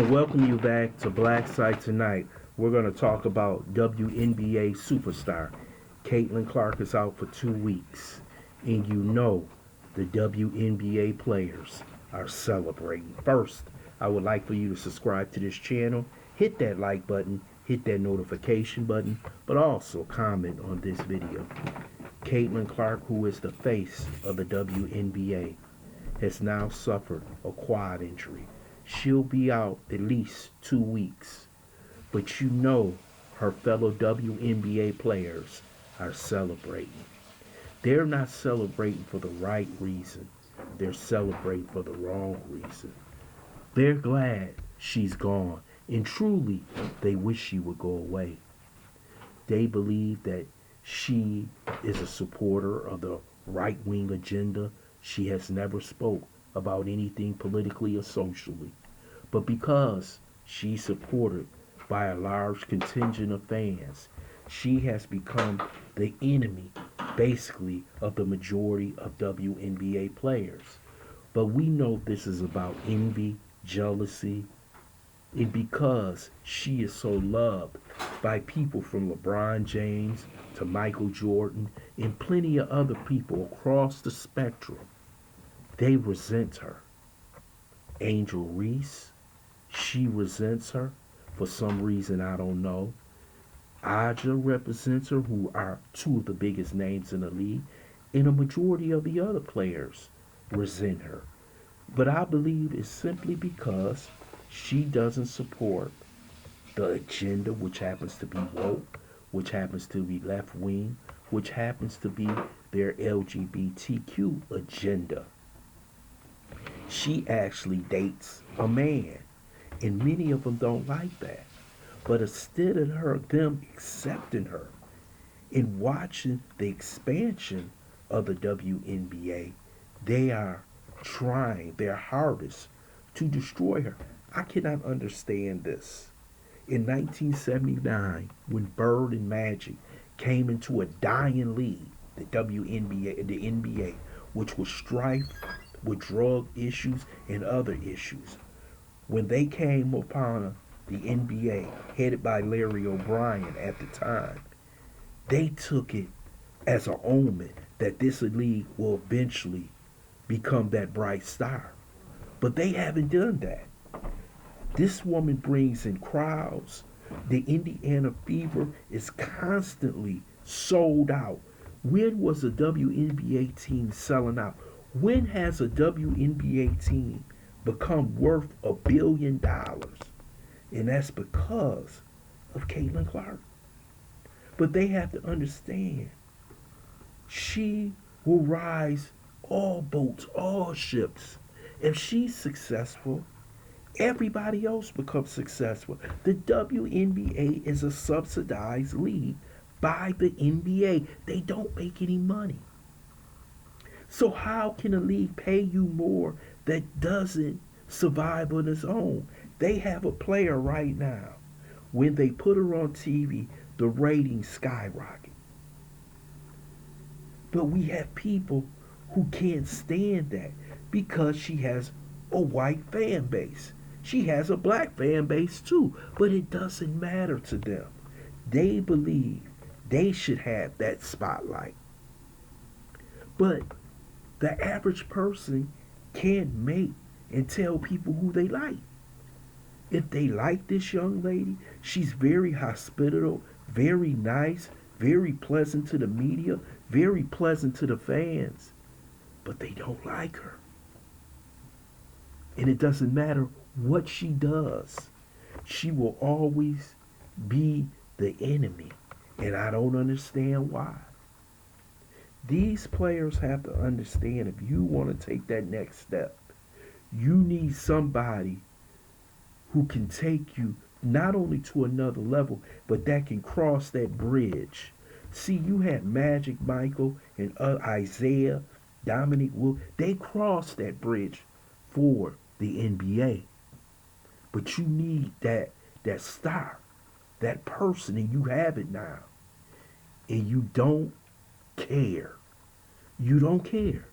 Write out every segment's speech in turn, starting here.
Welcome you back to BLACKSITE tonight. We're going to talk about WNBA superstar. Caitlin Clark is out for 2 weeks. And you know the WNBA players are celebrating. First, I would like for you to subscribe to this channel, hit that like button, hit that notification button, but also comment on this video. Caitlin Clark, who is the face of the WNBA, has now suffered a quad injury. She'll be out at least 2 weeks. But you know her fellow WNBA players are celebrating. They're not celebrating for the right reason. They're celebrating for the wrong reason. They're glad she's gone. And truly, they wish she would go away. They believe that she is a supporter of the right-wing agenda. She has never spoke about anything politically or socially. But because she's supported by a large contingent of fans, she has become the enemy, basically, of the majority of WNBA players. But we know this is about envy, jealousy, and because she is so loved by people from LeBron James to Michael Jordan and plenty of other people across the spectrum, they resent her. Angel Reese, she resents her for some reason I don't know. Aja represents her, who are two of the biggest names in the league, and a majority of the other players resent her. But I believe it's simply because she doesn't support the agenda, which happens to be woke, which happens to be left wing, which happens to be their LGBTQ agenda. She actually dates a man, and many of them don't like that. But instead of them accepting her and watching the expansion of the WNBA, they are trying their hardest to destroy her. I cannot understand this. In 1979, when Bird and Magic came into a dying league, the WNBA, the NBA, which was strife with drug issues and other issues, when they came upon the NBA, headed by Larry O'Brien at the time, they took it as an omen that this league will eventually become that bright star. But they haven't done that. This woman brings in crowds. The Indiana Fever is constantly sold out. When was a WNBA team selling out? When has a WNBA team become worth $1 billion? And that's because of Caitlin Clark. But they have to understand, she will rise all boats, all ships. If she's successful, everybody else becomes successful. The WNBA is a subsidized league by the NBA. They don't make any money. So how can a league pay you more that doesn't survive on its own? They have a player right now. When they put her on TV, the ratings skyrocket. But we have people who can't stand that because she has a white fan base. She has a black fan base too, but it doesn't matter to them. They believe they should have that spotlight. But the average person can't make and tell people who they like. If they like this young lady, she's very hospitable, very nice, very pleasant to the media, very pleasant to the fans, but they don't like her. And it doesn't matter what she does. She will always be the enemy. And I don't understand why. These players have to understand, if you want to take that next step, you need somebody who can take you not only to another level, but that can cross that bridge. See, you had Magic Michael and Isaiah, Dominic Will. They crossed that bridge for the NBA. But you need that star, that person, and you have it now. And you don't care. You don't care.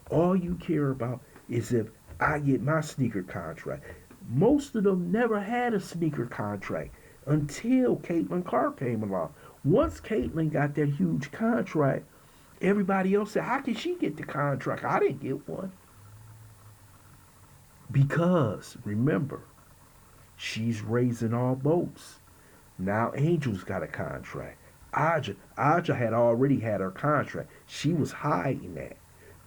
All you care about is if I get my sneaker contract. Most of them never had a sneaker contract until Caitlin Clark came along. Once Caitlin got that huge contract, everybody else said, how can she get the contract? I didn't get one. Because, remember, she's raising all boats. Now Angel's got a contract. Aja had already had her contract. She was hiding that,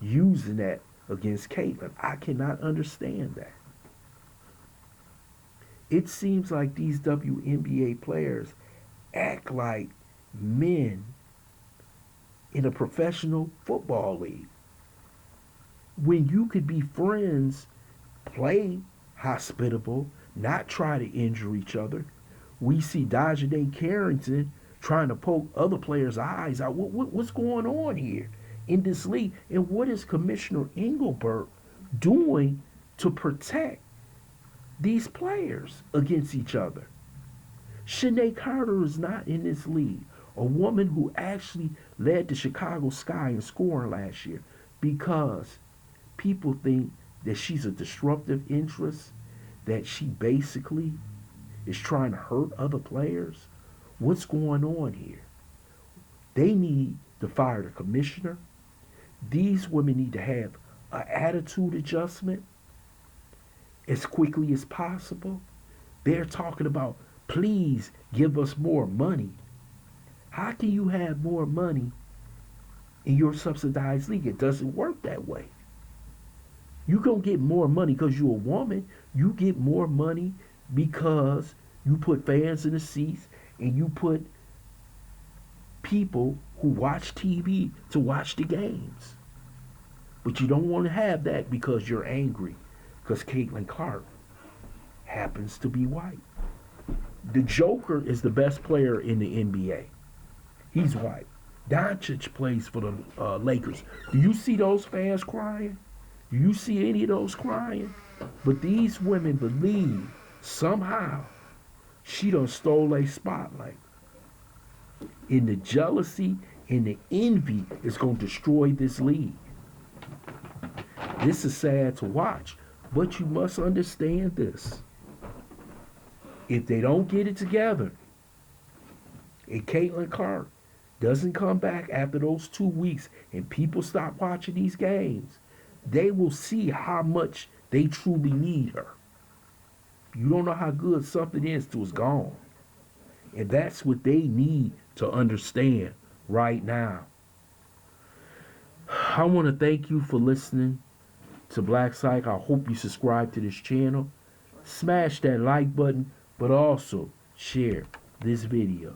using that against Caitlin. I cannot understand that. It seems like these WNBA players act like men in a professional football league. When you could be friends, play hospitable, not try to injure each other. We see Dajane Carrington trying to poke other players' eyes out. What's going on here in this league? And what is Commissioner Engelbert doing to protect these players against each other? Shanae Carter is not in this league. A woman who actually led the Chicago Sky in scoring last year, because people think that she's a disruptive interest, that she basically is trying to hurt other players. What's going on here? They need to fire the commissioner. These women need to have an attitude adjustment as quickly as possible. They're talking about, please give us more money. How can you have more money in your subsidized league? It doesn't work that way. You don't get more money because you're a woman. You get more money because you put fans in the seats and you put people who watch TV to watch the games. But you don't want to have that because you're angry because Caitlin Clark happens to be white. The Joker is the best player in the NBA. He's white. Doncic plays for the Lakers. Do you see those fans crying? Do you see any of those crying? But these women believe somehow she done stole a spotlight. And the jealousy and the envy is going to destroy this league. This is sad to watch, but you must understand this. If they don't get it together, and Caitlin Clark doesn't come back after those 2 weeks and people stop watching these games, they will see how much they truly need her. You don't know how good something is till it's gone. And that's what they need to understand right now. I want to thank you for listening to BLACKSITE. I hope you subscribe to this channel. Smash that like button, but also share this video.